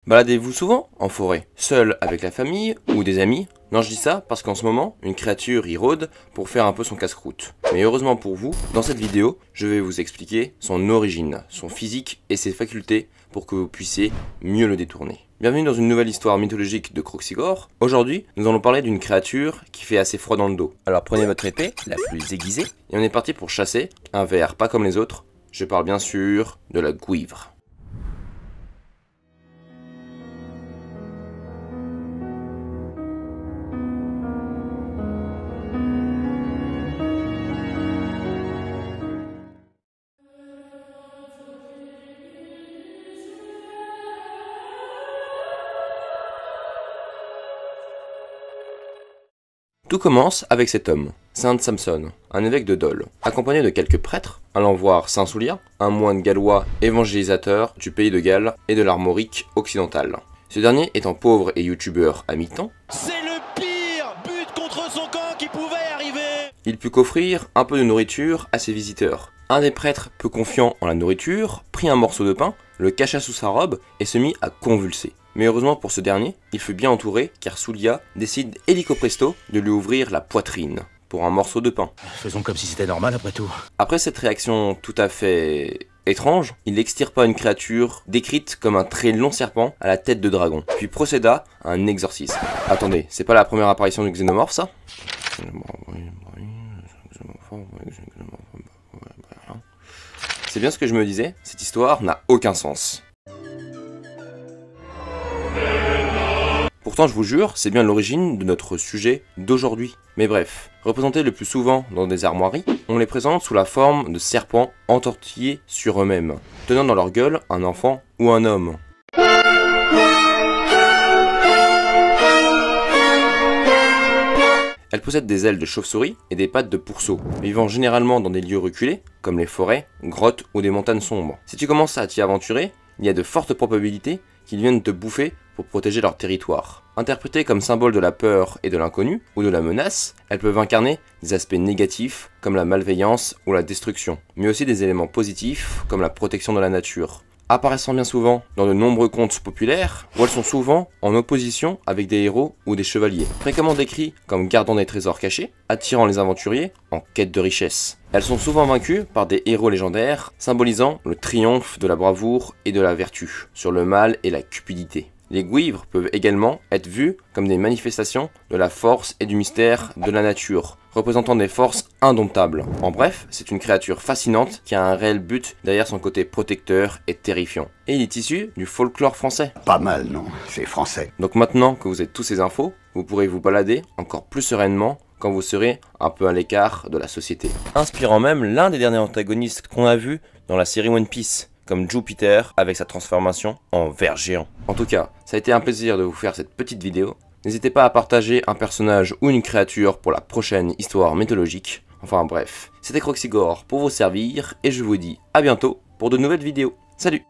Baladez-vous souvent en forêt, seul avec la famille ou des amis? Non, je dis ça parce qu'en ce moment, une créature y rôde pour faire un peu son casse-croûte. Mais heureusement pour vous, dans cette vidéo, je vais vous expliquer son origine, son physique et ses facultés pour que vous puissiez mieux le détourner. Bienvenue dans une nouvelle histoire mythologique de Croxigore. Aujourd'hui, nous allons parler d'une créature qui fait assez froid dans le dos. Alors prenez votre épée, la plus aiguisée, et on est parti pour chasser un ver pas comme les autres. Je parle bien sûr de la gouivre. Tout commence avec cet homme, Saint Samson, un évêque de Dole, accompagné de quelques prêtres, allant voir Saint Soulia, un moine gallois évangélisateur du pays de Galles et de l'Armorique occidentale. Ce dernier étant pauvre et youtubeur à mi-temps, c'est le pire but contre son camp qui pouvait arriver. Il put qu'offrir un peu de nourriture à ses visiteurs. Un des prêtres, peu confiant en la nourriture, prit un morceau de pain, le cacha sous sa robe et se mit à convulser. Mais heureusement pour ce dernier, il fut bien entouré car Soulia décide hélico presto de lui ouvrir la poitrine pour un morceau de pain. Faisons comme si c'était normal après tout. Après cette réaction tout à fait étrange, il extirpa une créature décrite comme un très long serpent à la tête de dragon, puis procéda à un exorcisme. Attendez, c'est pas la première apparition du xénomorphe ça? C'est bien ce que je me disais, cette histoire n'a aucun sens. Pourtant, je vous jure, c'est bien l'origine de notre sujet d'aujourd'hui. Mais bref, représentés le plus souvent dans des armoiries, on les présente sous la forme de serpents entortillés sur eux-mêmes, tenant dans leur gueule un enfant ou un homme. Elles possèdent des ailes de chauve-souris et des pattes de pourceau, vivant généralement dans des lieux reculés, comme les forêts, grottes ou des montagnes sombres. Si tu commences à t'y aventurer, il y a de fortes probabilités qu'ils viennent te bouffer pour protéger leur territoire. Interprétées comme symbole de la peur et de l'inconnu, ou de la menace, elles peuvent incarner des aspects négatifs comme la malveillance ou la destruction, mais aussi des éléments positifs comme la protection de la nature. Apparaissant bien souvent dans de nombreux contes populaires, où elles sont souvent en opposition avec des héros ou des chevaliers, fréquemment décrits comme gardant des trésors cachés, attirant les aventuriers en quête de richesse. Elles sont souvent vaincues par des héros légendaires, symbolisant le triomphe de la bravoure et de la vertu, sur le mal et la cupidité. Les gouivres peuvent également être vues comme des manifestations de la force et du mystère de la nature, représentant des forces indomptables. En bref, c'est une créature fascinante qui a un réel but derrière son côté protecteur et terrifiant. Et il est issu du folklore français. Pas mal, non? C'est français. Donc maintenant que vous avez tous ces infos, vous pourrez vous balader encore plus sereinement quand vous serez un peu à l'écart de la société. Inspirant même l'un des derniers antagonistes qu'on a vu dans la série One Piece, comme Jupiter avec sa transformation en ver géant. En tout cas, ça a été un plaisir de vous faire cette petite vidéo. N'hésitez pas à partager un personnage ou une créature pour la prochaine histoire mythologique. Enfin bref, c'était Croxigore pour vous servir et je vous dis à bientôt pour de nouvelles vidéos. Salut!